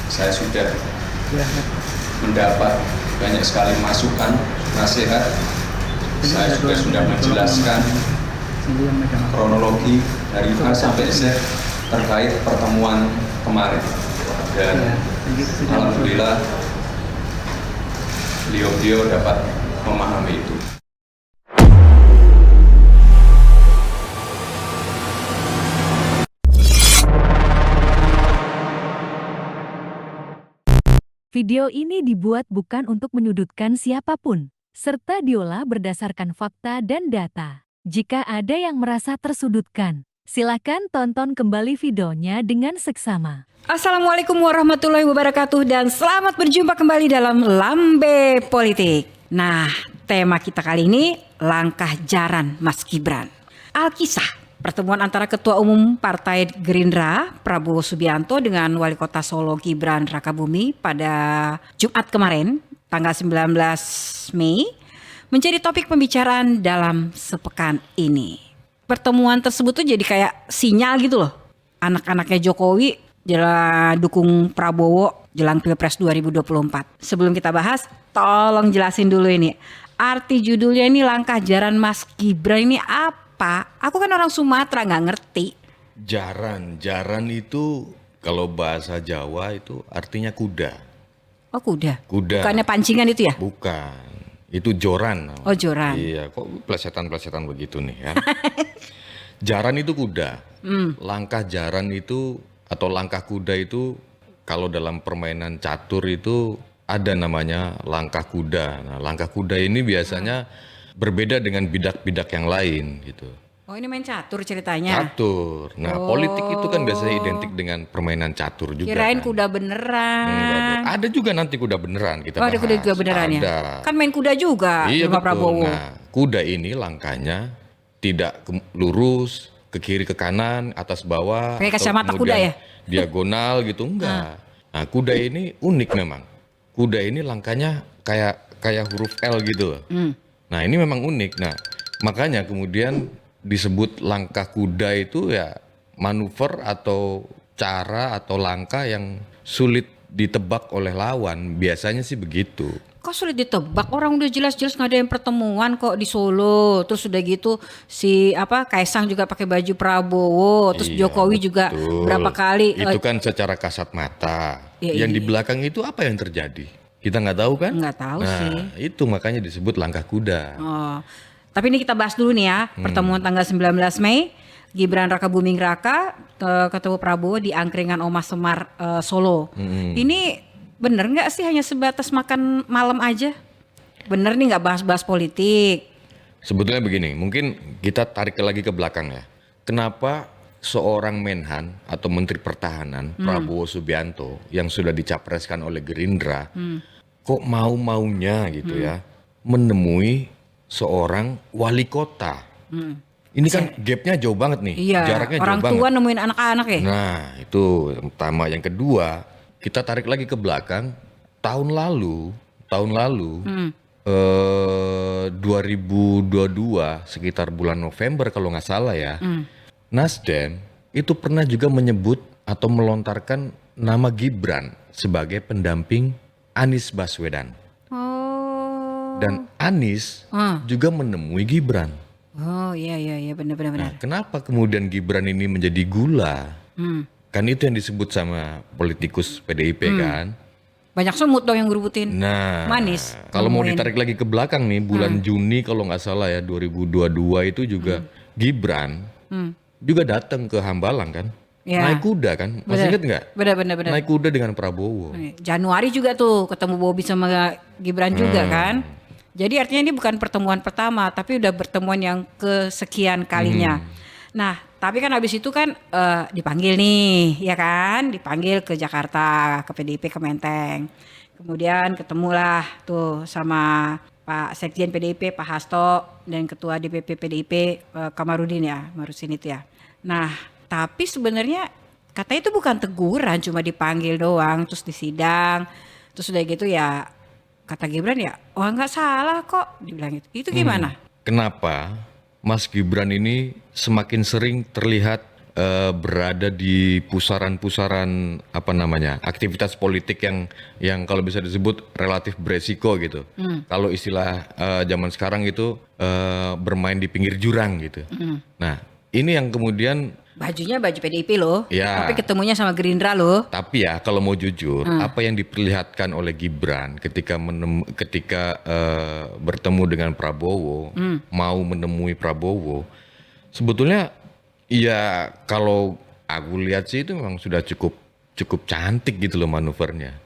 Saya sudah mendapat banyak sekali masukan, nasihat. Saya juga sudah menjelaskan kronologi dari A sampai Z terkait pertemuan kemarin. Dan alhamdulillah beliau dapat memahami itu. Video ini dibuat bukan untuk menyudutkan siapapun, serta diolah berdasarkan fakta dan data. Jika ada yang merasa tersudutkan, silakan tonton kembali videonya dengan seksama. Assalamualaikum warahmatullahi wabarakatuh dan selamat berjumpa kembali dalam Lambe Politik. Nah, tema kita kali ini langkah jaran Mas Gibran. Alkisah pertemuan antara Ketua Umum Partai Gerindra Prabowo Subianto dengan Wali Kota Solo Gibran Rakabuming pada Jumat kemarin tanggal 19 Mei menjadi topik pembicaraan dalam sepekan ini. Pertemuan tersebut tuh jadi kayak sinyal gitu loh. Anak-anaknya Jokowi dukung Prabowo jelang Pilpres 2024. Sebelum kita bahas, tolong jelasin dulu ini. Arti judulnya ini langkah jaran Mas Gibran ini apa? Aku kan orang Sumatera nggak ngerti. Jaran itu kalau bahasa Jawa itu artinya kuda. Oh kuda? Kuda. Bukannya pancingan itu ya? Bukan, itu joran. Oh joran. Iya, kok plesetan-plesetan begitu nih ya. Jaran itu kuda. Langkah jaran itu atau langkah kuda itu kalau dalam permainan catur itu ada namanya langkah kuda. Nah, langkah kuda ini biasanya berbeda dengan bidak-bidak yang lain gitu. Oh ini main catur ceritanya? Catur. Nah politik itu kan biasanya identik dengan permainan catur juga. Kirain kan? kuda beneran. Enggak, ada juga nanti kuda beneran kita bahas. Ada kuda juga beneran ya? Kan main kuda juga iya, sama betul. Prabowo. Nah kuda ini langkahnya tidak lurus, ke kiri ke kanan, atas bawah. Pakai kacamata kuda ya? Diagonal gitu, enggak. Nah kuda ini unik memang. Kuda ini langkahnya kayak huruf L gitu. Nah ini memang unik. Nah makanya kemudian disebut langkah kuda itu ya manuver atau cara atau langkah yang sulit ditebak oleh lawan. Biasanya sih begitu. Kok sulit ditebak? Orang udah jelas-jelas ngadain pertemuan kok di Solo. Terus udah gitu si Kaisang juga pakai baju Prabowo. Terus Iya, Jokowi juga betul. berapa kali. Itu kan secara kasat mata. Iya, Yang iya. di belakang itu apa yang terjadi? Kita nggak tahu kan? Nggak tahu nah, sih. itu makanya disebut langkah kuda. Oh. Tapi ini kita bahas dulu nih ya. Pertemuan tanggal 19 Mei. Gibran Rakabuming Raka ketemu Prabowo di Angkringan Oma Semar Solo. Ini bener nggak sih hanya sebatas makan malam aja? Bener nih nggak bahas-bahas politik? Sebetulnya begini, mungkin kita tarik lagi ke belakang ya. Kenapa seorang Menhan atau Menteri Pertahanan Prabowo Subianto yang sudah dicapreskan oleh Gerindra kok mau-maunya gitu ya menemui seorang wali kota. Ini kan gapnya jauh banget nih, Iya. jaraknya Orang jauh banget. tua nemuin anak-anak ya. Nah itu yang pertama. Yang kedua, kita tarik lagi ke belakang. Tahun lalu 2022 sekitar bulan November kalau nggak salah ya, Nasdem itu pernah juga menyebut atau melontarkan nama Gibran sebagai pendamping Anies Baswedan. Oh. Dan Anies juga menemui Gibran. Oh iya benar. Nah, kenapa kemudian Gibran ini menjadi gula? Kan itu yang disebut sama politikus PDIP kan. Banyak semut dong yang ngerubutin. Nah, Manis. kalau mau Ngomongin. ditarik lagi ke belakang nih, bulan Juni kalau nggak salah ya 2022 itu juga Gibran juga datang ke Hambalang kan, Ya. naik kuda kan, masih inget nggak? Benar. Naik kuda dengan Prabowo. Januari juga tuh ketemu Bobi sama Gibran juga kan. Jadi artinya ini bukan pertemuan pertama, tapi udah pertemuan yang kesekian kalinya. Nah, tapi kan habis itu kan dipanggil nih, ya kan? Dipanggil ke Jakarta, ke PDIP, ke Menteng. Kemudian ketemulah tuh sama Pak Sekjen PDIP, Pak Hasto, dan Ketua DPP PDIP Kamarudin ya, Marusin itu ya. Nah, tapi sebenarnya katanya itu bukan teguran, cuma dipanggil doang, terus disidang, terus udah gitu ya kata Gibran ya, wah nggak salah kok, dibilang itu gimana? Kenapa Mas Gibran ini semakin sering terlihat berada di pusaran-pusaran apa namanya aktivitas politik yang kalau bisa disebut relatif beresiko gitu. Kalau istilah zaman sekarang itu bermain di pinggir jurang gitu. Nah ini yang kemudian Bajunya baju PDIP loh, Ya. tapi ketemunya sama Gerindra loh. tapi ya kalau mau jujur apa yang diperlihatkan oleh Gibran ketika bertemu dengan Prabowo, mau menemui Prabowo, sebetulnya ya kalau aku lihat sih itu memang sudah cukup cantik gitu loh manuvernya.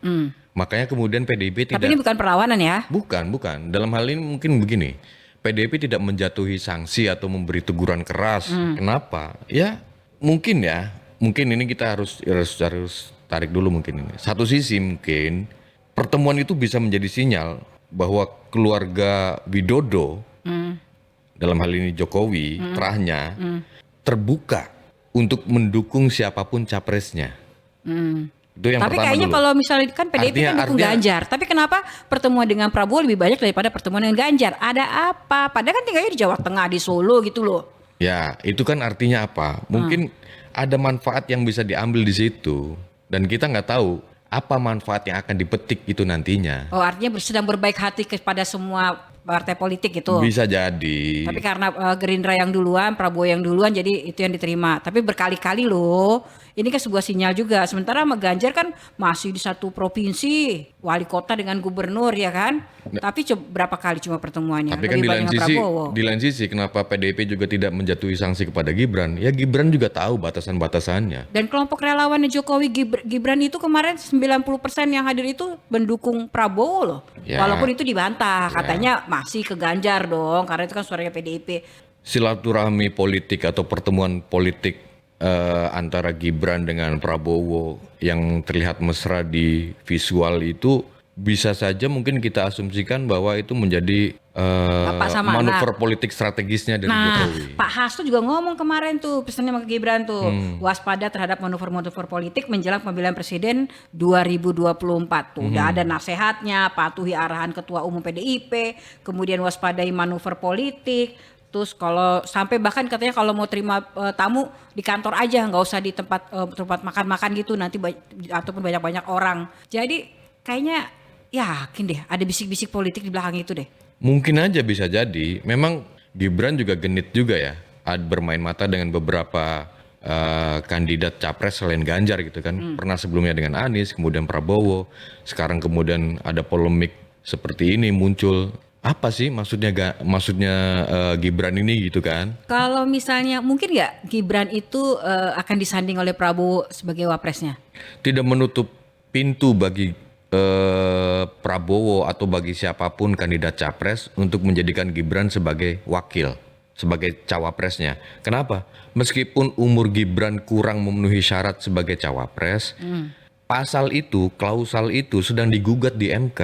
Makanya kemudian PDIP Tapi ini tidak bukan perlawanan ya. bukan. Dalam hal ini mungkin begini. PDIP tidak menjatuhi sanksi atau memberi teguran keras. Kenapa? Ya mungkin ini kita harus tarik dulu mungkin ini. Satu sisi mungkin pertemuan itu bisa menjadi sinyal bahwa keluarga Widodo dalam hal ini Jokowi terahnya terbuka untuk mendukung siapapun capresnya. Itu yang Tapi pertama kayaknya dulu. kalau misalnya kan PDIP kan dukung Artinya- Ganjar. Tapi kenapa pertemuan dengan Prabowo lebih banyak daripada pertemuan dengan Ganjar? Ada apa? Padahal kan tinggalnya di Jawa Tengah, di Solo gitu loh. Ya, itu kan artinya apa? Mungkin ada manfaat yang bisa diambil di situ dan kita nggak tahu apa manfaat yang akan dipetik itu nantinya. Oh, artinya sedang berbaik hati kepada semua partai politik gitu. Bisa jadi. Tapi karena Gerindra yang duluan, Prabowo yang duluan, jadi itu yang diterima. Tapi berkali-kali loh, ini kan sebuah sinyal juga. Sementara sama Ganjar kan masih di satu provinsi, wali kota dengan gubernur ya kan. Tapi berapa kali cuma pertemuannya? Tapi kan Lebih banyak sama Prabowo. di lain sisi kenapa PDIP juga tidak menjatuhi sanksi kepada Gibran? Ya Gibran juga tahu batasan-batasannya. Dan kelompok relawan Jokowi Gibran itu kemarin 90% yang hadir itu mendukung Prabowo loh. Ya. Walaupun itu dibantah, katanya masih ke Ganjar dong, karena itu kan suaranya PDIP. Silaturahmi politik atau pertemuan politik antara Gibran dengan Prabowo yang terlihat mesra di visual itu bisa saja mungkin kita asumsikan bahwa itu menjadi Bapak sama manuver politik strategisnya dari Nah, Jokowi. Pak Hasto juga ngomong kemarin tuh pesannya sama Gibran tuh, waspada terhadap manuver-manuver politik menjelang pemilihan presiden 2024 tuh. Udah ada nasihatnya, patuhi arahan Ketua Umum PDIP, kemudian waspadai manuver politik. Terus kalau sampai bahkan katanya kalau mau terima tamu di kantor aja, nggak usah di tempat makan-makan gitu nanti ataupun banyak-banyak orang. Jadi kayaknya yakin deh ada bisik-bisik politik di belakang itu deh. Mungkin aja bisa jadi. Memang Gibran juga genit juga ya, bermain mata dengan beberapa kandidat capres selain Ganjar gitu kan. Pernah sebelumnya dengan Anies, kemudian Prabowo, sekarang kemudian ada polemik seperti ini muncul. Apa sih maksudnya Gibran ini gitu kan? Kalau misalnya mungkin nggak Gibran itu akan disanding oleh Prabowo sebagai wapresnya? Tidak menutup pintu bagi Prabowo atau bagi siapapun kandidat capres untuk menjadikan Gibran sebagai wakil, sebagai cawapresnya. Kenapa? Meskipun umur Gibran kurang memenuhi syarat sebagai cawapres, klausal itu sedang digugat di MK.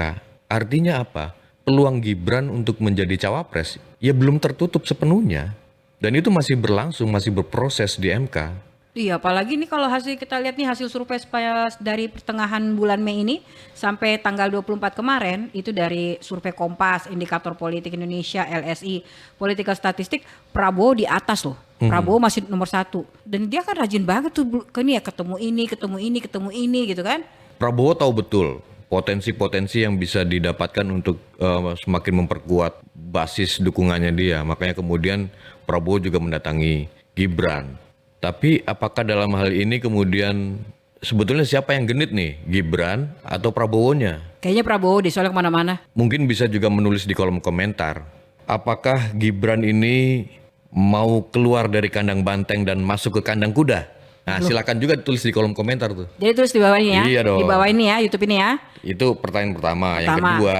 Artinya apa? Peluang Gibran untuk menjadi cawapres ya belum tertutup sepenuhnya. Dan itu masih berlangsung, masih berproses di MK. Iya, apalagi nih kalau kita lihat nih hasil survei dari pertengahan bulan Mei ini sampai tanggal 24 kemarin itu dari survei Kompas, Indikator Politik Indonesia, LSI, Political Statistik, Prabowo di atas loh. Prabowo masih nomor 1 dan dia kan rajin banget tuh ketemu ini gitu kan. Prabowo tahu betul potensi-potensi yang bisa didapatkan untuk semakin memperkuat basis dukungannya dia. Makanya kemudian Prabowo juga mendatangi Gibran. Tapi apakah dalam hal ini kemudian sebetulnya siapa yang genit nih? Gibran atau Prabowo-nya? Kayaknya Prabowo deh soalnya kemana-mana. Mungkin bisa juga menulis di kolom komentar. Apakah Gibran ini mau keluar dari kandang banteng dan masuk ke kandang kuda? Nah silakan juga tulis di kolom komentar tuh. Jadi tulis di bawah ini ya. Iya dong. Di bawah ini ya, YouTube ini ya. Itu pertanyaan pertama. Yang kedua,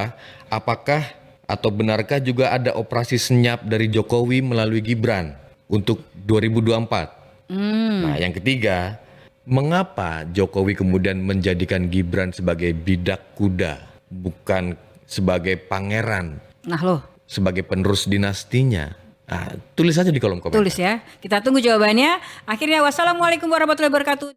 apakah atau benarkah juga ada operasi senyap dari Jokowi melalui Gibran untuk 2024? Nah yang ketiga, mengapa Jokowi kemudian menjadikan Gibran sebagai bidak kuda, bukan sebagai pangeran, Nah loh, sebagai penerus dinastinya? Nah, tulis aja di kolom komentar. tulis ya. Kita tunggu jawabannya. Akhirnya wassalamualaikum warahmatullahi wabarakatuh.